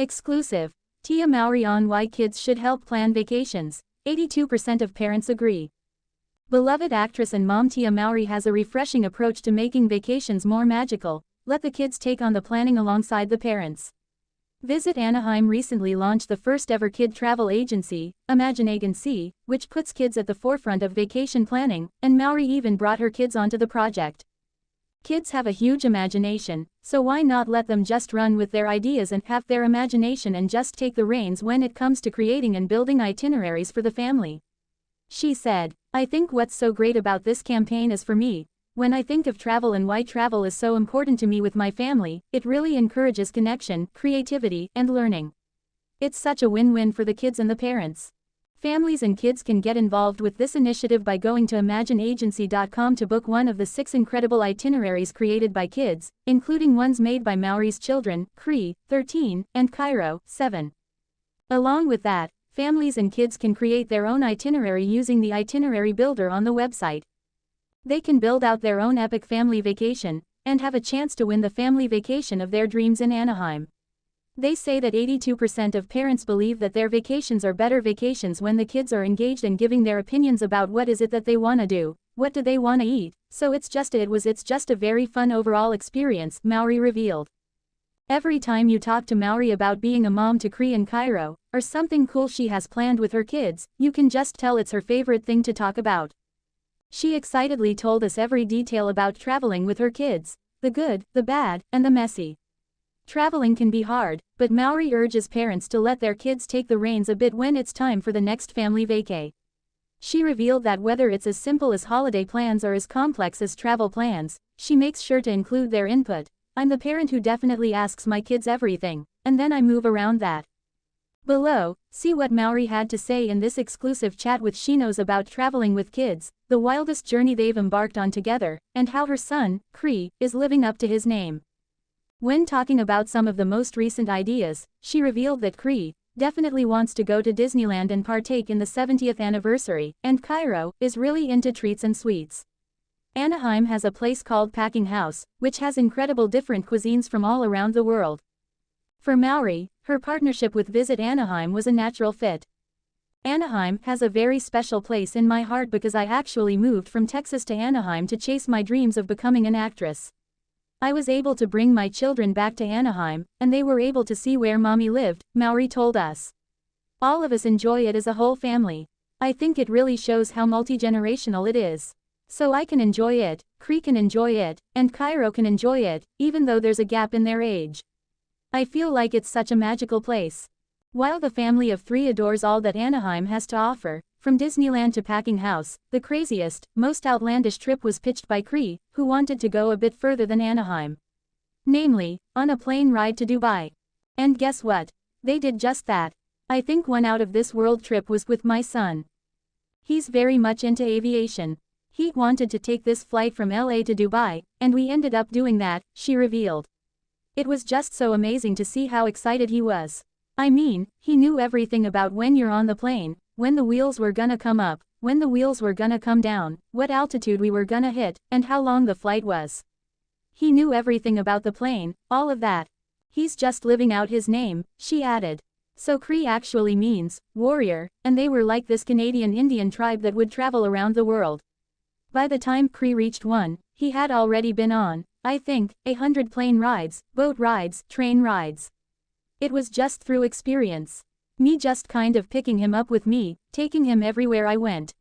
Exclusive. Tia Mowry on why kids should help plan vacations. 82% of parents agree. Beloved actress and mom Tia Mowry has a refreshing approach to making vacations more magical. Let the kids take on the planning alongside the parents. Visit Anaheim recently launched the first ever kid travel agency, Imaginagency, which puts kids at the forefront of vacation planning, and Mowry even brought her kids onto the project. Kids have a huge imagination, so why not let them just run with their ideas and have their imagination and just take the reins when it comes to creating and building itineraries for the family? She said, "I think what's so great about this campaign is for me, when I think of travel and why travel is so important to me with my family, it really encourages connection, creativity, and learning. It's such a win-win for the kids and the parents." Families and kids can get involved with this initiative by going to Imaginagency.com to book one of the 6 incredible itineraries created by kids, including ones made by Mowry's children, Cree, 13, and Cairo, 7. Along with that, families and kids can create their own itinerary using the itinerary builder on the website. They can build out their own epic family vacation, and have a chance to win the family vacation of their dreams in Anaheim. They say that 82% of parents believe that their vacations are better vacations when the kids are engaged and giving their opinions about what is it that they want to do, what do they want to eat, so it's just a very fun overall experience, Mowry revealed. Every time you talk to Mowry about being a mom to Cree and Cairo, or something cool she has planned with her kids, you can just tell it's her favorite thing to talk about. She excitedly told us every detail about traveling with her kids, the good, the bad, and the messy. Traveling can be hard, but Mowry urges parents to let their kids take the reins a bit when it's time for the next family vacay. She revealed that whether it's as simple as holiday plans or as complex as travel plans, she makes sure to include their input. "I'm the parent who definitely asks my kids everything, and then I move around that." Below, see what Mowry had to say in this exclusive chat with She Knows about traveling with kids, the wildest journey they've embarked on together, and how her son, Cree, is living up to his name. When talking about some of the most recent ideas, she revealed that Cree definitely wants to go to Disneyland and partake in the 70th anniversary, and Cairo is really into treats and sweets. Anaheim has a place called Packing House, which has incredible different cuisines from all around the world. For Mowry, her partnership with Visit Anaheim was a natural fit. "Anaheim has a very special place in my heart because I actually moved from Texas to Anaheim to chase my dreams of becoming an actress. I was able to bring my children back to Anaheim, and they were able to see where mommy lived," Mowry told us. "All of us enjoy it as a whole family. I think it really shows how multi-generational it is. So I can enjoy it, Cree can enjoy it, and Cairo can enjoy it, even though there's a gap in their age. I feel like it's such a magical place." While the family of 3 adores all that Anaheim has to offer, from Disneyland to Packing House, the craziest, most outlandish trip was pitched by Cree, who wanted to go a bit further than Anaheim. Namely, on a plane ride to Dubai. And guess what? They did just that. "I think one out of this world trip was with my son. He's very much into aviation. He wanted to take this flight from LA to Dubai, and we ended up doing that," she revealed. "It was just so amazing to see how excited he was. I mean, he knew everything about when you're on the plane, when the wheels were gonna come up, when the wheels were gonna come down, what altitude we were gonna hit, and how long the flight was. He knew everything about the plane, all of that. He's just living out his name," she added. So Cree actually means warrior, and they were like this Canadian Indian tribe that would travel around the world. By the time Cree reached 1, he had already been on, I think, 100 plane rides, boat rides, train rides. It was just through experience. Me just kind of picking him up with me, taking him everywhere I went.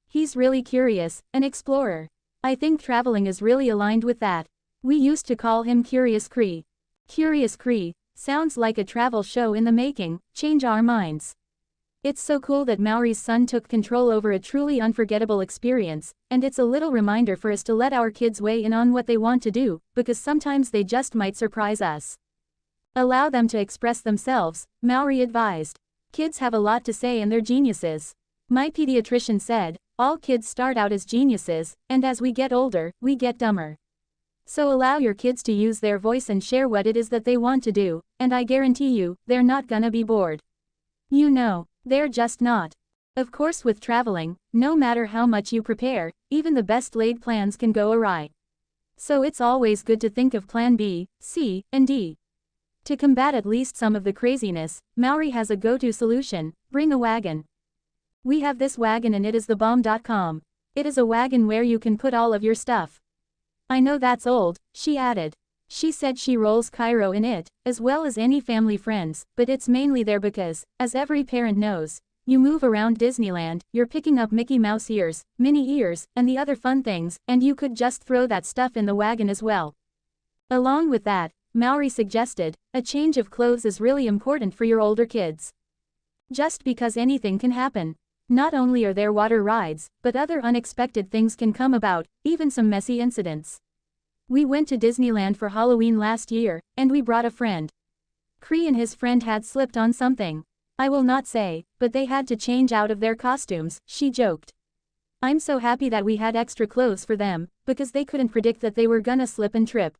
He's really curious, an explorer. I think traveling is really aligned with that. We used to call him Curious Cree. Curious Cree sounds like a travel show in the making, change our minds. It's so cool that Mowry's son took control over a truly unforgettable experience, and it's a little reminder for us to let our kids weigh in on what they want to do, because sometimes they just might surprise us. Allow them to express themselves, Mowry advised. Kids have a lot to say and they're geniuses. My pediatrician said, all kids start out as geniuses, and as we get older, we get dumber. So allow your kids to use their voice and share what it is that they want to do, and I guarantee you, they're not gonna be bored. You know, they're just not. Of course, with traveling, no matter how much you prepare, even the best laid plans can go awry. So it's always good to think of plan B, C, and D. To combat at least some of the craziness, Mowry has a go-to solution: bring a wagon. We have this wagon and it is the bomb.com. It is a wagon where you can put all of your stuff. I know that's old, she added. She said she rolls Cairo in it, as well as any family friends, but it's mainly there because, as every parent knows, you move around Disneyland, you're picking up Mickey Mouse ears, Minnie ears, and the other fun things, and you could just throw that stuff in the wagon as well. Along with that, Mowry suggested, a change of clothes is really important for your older kids. Just because anything can happen. Not only are there water rides, but other unexpected things can come about, even some messy incidents. We went to Disneyland for Halloween last year, and we brought a friend. Cree and his friend had slipped on something. I will not say, but they had to change out of their costumes, she joked. I'm so happy that we had extra clothes for them, because they couldn't predict that they were gonna slip and trip.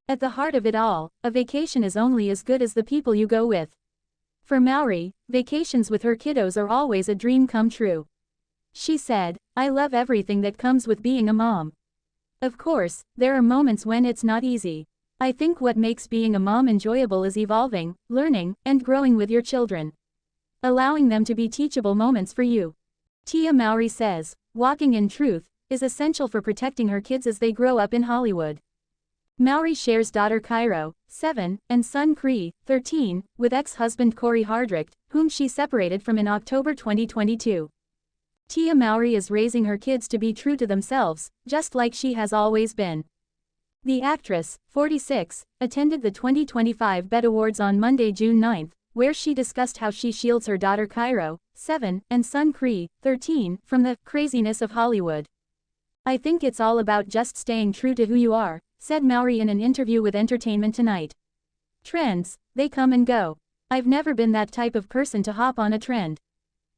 At the heart of it all, a vacation is only as good as the people you go with. For Mowry, vacations with her kiddos are always a dream come true. She said, I love everything that comes with being a mom. Of course, there are moments when it's not easy. I think what makes being a mom enjoyable is evolving, learning, and growing with your children. Allowing them to be teachable moments for you. Tia Mowry says, walking in truth, is essential for protecting her kids as they grow up in Hollywood. Mowry shares daughter Cairo, 7, and son Cree, 13, with ex-husband Corey Hardrict, whom she separated from in October 2022. Tia Mowry is raising her kids to be true to themselves, just like she has always been. The actress, 46, attended the 2025 BET Awards on Monday, June 9, where she discussed how she shields her daughter Cairo, 7, and son Cree, 13, from the craziness of Hollywood. I think it's all about just staying true to who you are, said Mowry in an interview with Entertainment Tonight. Trends, they come and go. I've never been that type of person to hop on a trend.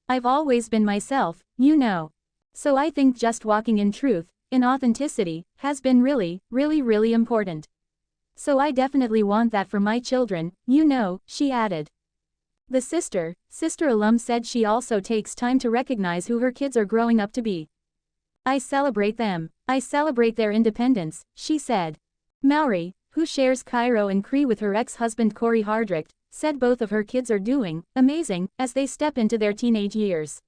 I've always been myself, you know. So I think just walking in truth, in authenticity, has been really, really, really important. So I definitely want that for my children, you know, she added. The sister alum said she also takes time to recognize who her kids are growing up to be. I celebrate them. I celebrate their independence, she said. Mowry, who shares Cairo and Cree with her ex-husband Corey Hardrict, said both of her kids are doing amazing as they step into their teenage years.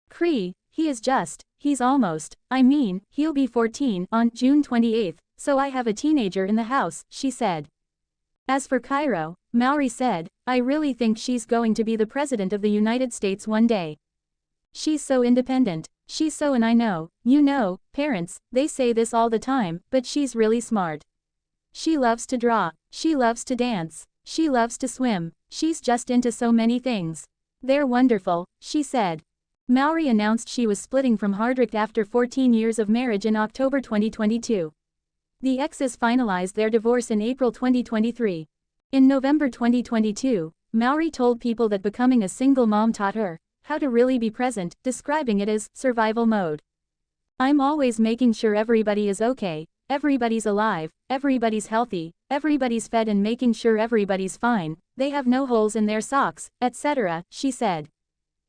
Cree, he's almost, he'll be 14 on June 28, so I have a teenager in the house, she said. As for Cairo, Mowry said, I really think she's going to be the president of the United States one day. She's so independent, and I know, you know, parents, they say this all the time, but she's really smart. She loves to draw, she loves to dance, she loves to swim, she's just into so many things. They're wonderful, she said. Mowry announced she was splitting from Hardrict after 14 years of marriage in October 2022. The exes finalized their divorce in April 2023. In November 2022, Mowry told People that becoming a single mom taught her how to really be present, describing it as survival mode. I'm always making sure everybody is okay, everybody's alive, everybody's healthy, everybody's fed and making sure everybody's fine, they have no holes in their socks, etc., she said.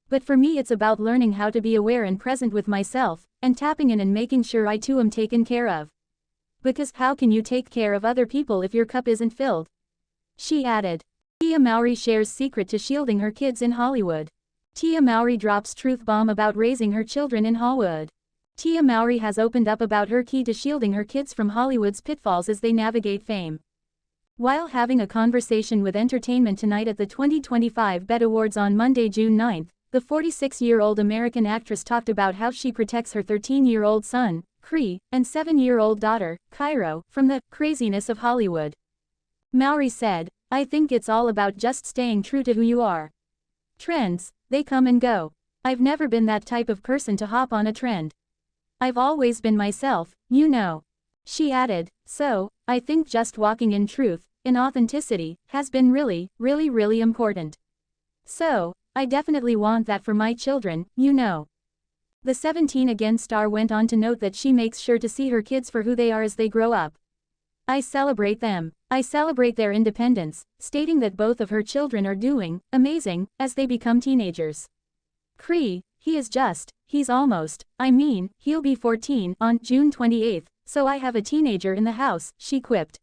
But for me it's about learning how to be aware and present with myself, and tapping in and making sure I too am taken care of. Because how can you take care of other people if your cup isn't filled? She added. Tia Mowry shares secret to shielding her kids in Hollywood. Tia Mowry drops truth bomb about raising her children in Hollywood. Tia Mowry has opened up about her key to shielding her kids from Hollywood's pitfalls as they navigate fame. While having a conversation with Entertainment Tonight at the 2025 BET Awards on Monday, June 9, the 46-year-old American actress talked about how she protects her 13-year-old son, Cree, and 7-year-old daughter, Cairo, from the craziness of Hollywood. Mowry said, I think it's all about just staying true to who you are. Trends, they come and go. I've never been that type of person to hop on a trend. I've always been myself, you know. She added, so, I think just walking in truth, in authenticity, has been really, really, really important. So, I definitely want that for my children, you know. The 17 Again star went on to note that she makes sure to see her kids for who they are as they grow up. I celebrate them. I celebrate their independence, stating that both of her children are doing amazing as they become teenagers. Cree, he's almost, he'll be 14 on June 28, so I have a teenager in the house, she quipped.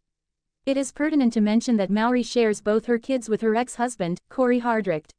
It is pertinent to mention that Mowry shares both her kids with her ex-husband, Corey Hardrict.